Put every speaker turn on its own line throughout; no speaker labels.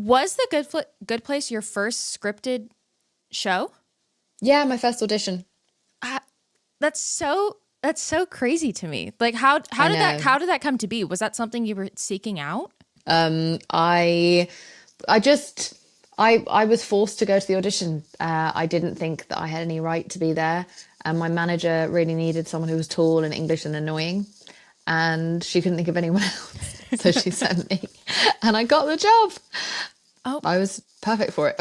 Was the Good Place your first scripted show?
Yeah, my first audition.
That's so crazy to me. Like how did that come to be? Was that something you were seeking out?
I was forced to go to the audition. I didn't think that I had any right to be there. And my manager really needed someone who was tall and English and annoying. And she couldn't think of anyone else. So she sent me. And I got the job.
Oh,
I was perfect for it.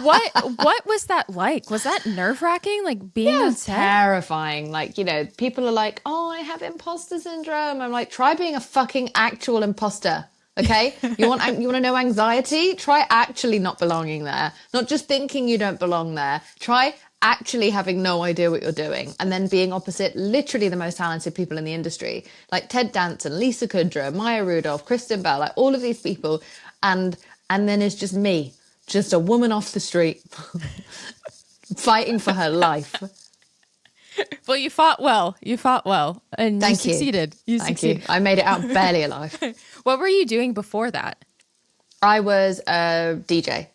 What was that like? Was that nerve-wracking? Like being on set?
Terrifying. Like, people are like, oh, I have imposter syndrome. I'm like, try being a fucking actual imposter. Okay. You want to know anxiety? Try actually not belonging there. Not just thinking you don't belong there. Try actually having no idea what you're doing and then being opposite literally the most talented people in the industry, like Ted Danson, Lisa Kudrow, Maya Rudolph, Kristen Bell, like all of these people. And then it's just me, just a woman off the street fighting for her life.
Well, you fought well. And you succeeded.
Thank you. I made it out barely alive.
What were you doing before that?
I was a DJ.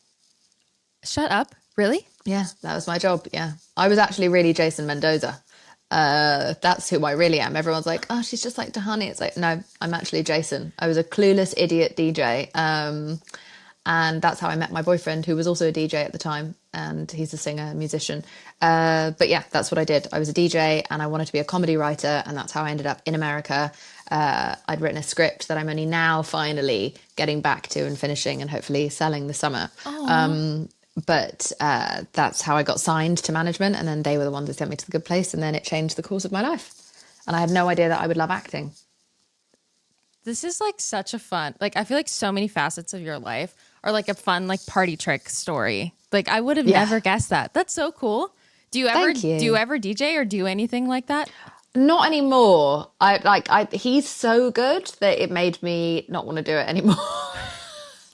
Shut up. Really?
Yeah, that was my job. Yeah. I was actually really Jason Mendoza. That's who I really am. Everyone's like, oh, she's just like Tahani. It's like, no, I'm actually Jason. I was a clueless idiot DJ. And that's how I met my boyfriend, who was also a DJ at the time. And he's a singer, musician. But yeah, that's what I did. I was a DJ and I wanted to be a comedy writer. And that's how I ended up in America. I'd written a script that I'm only now finally getting back to and finishing and hopefully selling this summer. But that's how I got signed to management. And then they were the ones who sent me to the Good Place. And then it changed the course of my life. And I had no idea that I would love acting.
This is like such a fun, like I feel like so many facets of your life are like a fun like party trick story. Like I would have never guessed that. That's so cool. Do you ever DJ or do anything like that?
Not anymore. He's so good that it made me not want to do it anymore.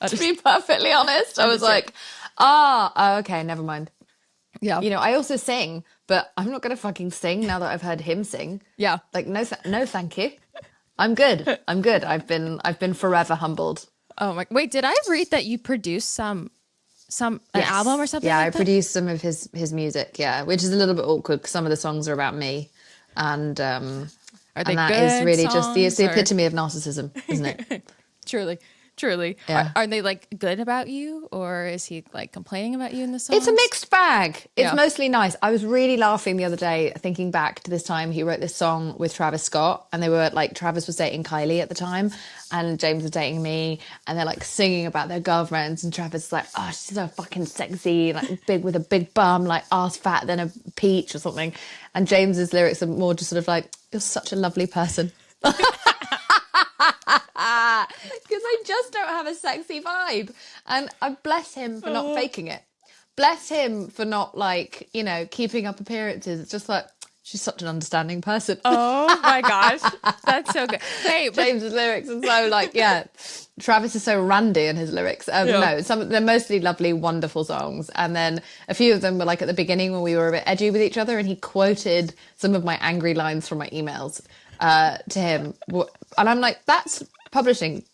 To be perfectly honest, I was like, okay, never mind.
Yeah.
I also sing, but I'm not going to fucking sing now that I've heard him sing.
Yeah.
Like, no, thank you. I'm good. I've been forever humbled.
Oh my! Wait, did I read that you produced an album or something?
Yeah,
like
I produced some of his music. Yeah, which is a little bit awkward because some of the songs are about me, and
are they
and that
good
is really
songs,
it's the epitome of narcissism, isn't it?
Truly.
Yeah.
Are they like good about you, or is he like complaining about you in the songs?
It's a mixed bag. It's mostly nice. I was really laughing the other day thinking back to this time he wrote this song with Travis Scott, and they were like, Travis was dating Kylie at the time and James was dating me, and they're like singing about their girlfriends, and Travis is like, oh, she's so fucking sexy, like big with a big bum, like ass fat than a peach or something. And James's lyrics are more just sort of like, you're such a lovely person. Because I just don't have a sexy vibe. And I bless him for not faking it. Bless him for not like, keeping up appearances. It's just like, she's such an understanding person.
Oh my gosh. That's so good. Hey,
James's lyrics are so like, Travis is so randy in his lyrics. No, they're mostly lovely, wonderful songs. And then a few of them were like at the beginning when we were a bit edgy with each other, and he quoted some of my angry lines from my emails to him. And I'm like, that's publishing.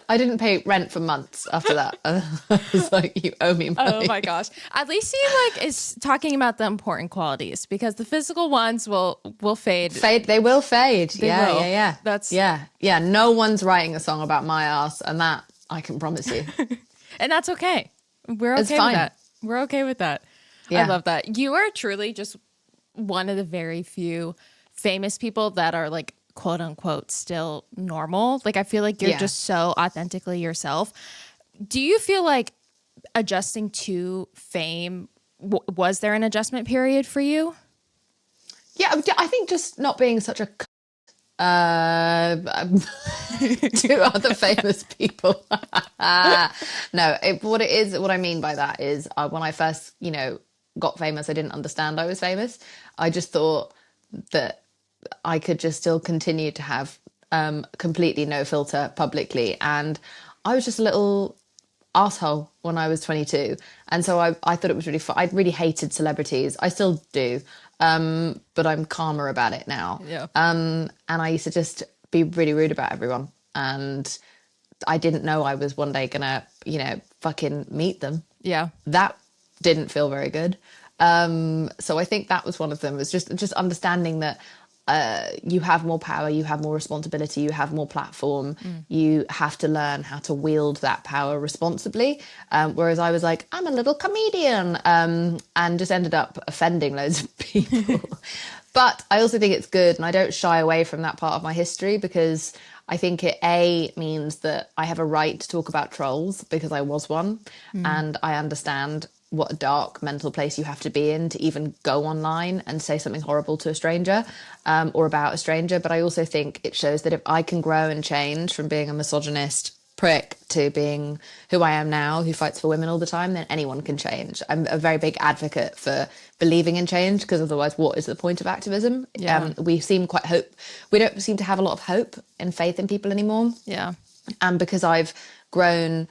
I didn't pay rent for months after that. I was like, you owe me money.
Oh my gosh. At least he like is talking about the important qualities, because the physical ones will fade.
They will fade.
They will.
Yeah.
That's
yeah. No one's writing a song about my ass, and that I can promise you.
And that's okay. We're okay with that. We're okay with that. Yeah. I love that. You are truly just one of the very few famous people that are like, quote unquote, still normal. Like I feel like you're just so authentically yourself. Do you feel like adjusting to fame, was there an adjustment period for you?
Yeah, I think just not being such a to other famous people. No, what I mean by that is when I first, got famous, I didn't understand I was famous. I just thought that I could just still continue to have completely no filter publicly. And I was just a little asshole when I was 22. And so I thought it was really fun. I really hated celebrities. I still do. But I'm calmer about it now.
Yeah.
And I used to just be really rude about everyone and I didn't know I was one day gonna, fucking meet them.
Yeah.
That didn't feel very good. So I think that was one of them, was just understanding that you have more power, you have more responsibility, you have more platform. You have to learn how to wield that power responsibly. Whereas I was like, I'm a little comedian, and just ended up offending loads of people. But I also think it's good, and I don't shy away from that part of my history, because I think it means that I have a right to talk about trolls, because I was one, and I understand what a dark mental place you have to be in to even go online and say something horrible to a stranger, or about a stranger. But I also think it shows that if I can grow and change from being a misogynist prick to being who I am now, who fights for women all the time, then anyone can change. I'm a very big advocate for believing in change, because otherwise what is the point of activism?
Yeah.
We don't seem to have a lot of hope and faith in people anymore.
Yeah.
And because I've grown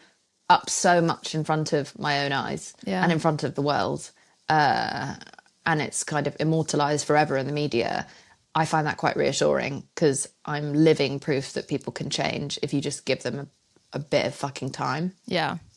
up so much in front of my own eyes, and in front of the world, and it's kind of immortalized forever in the media, I find that quite reassuring, because I'm living proof that people can change if you just give them a bit of fucking time.
Yeah.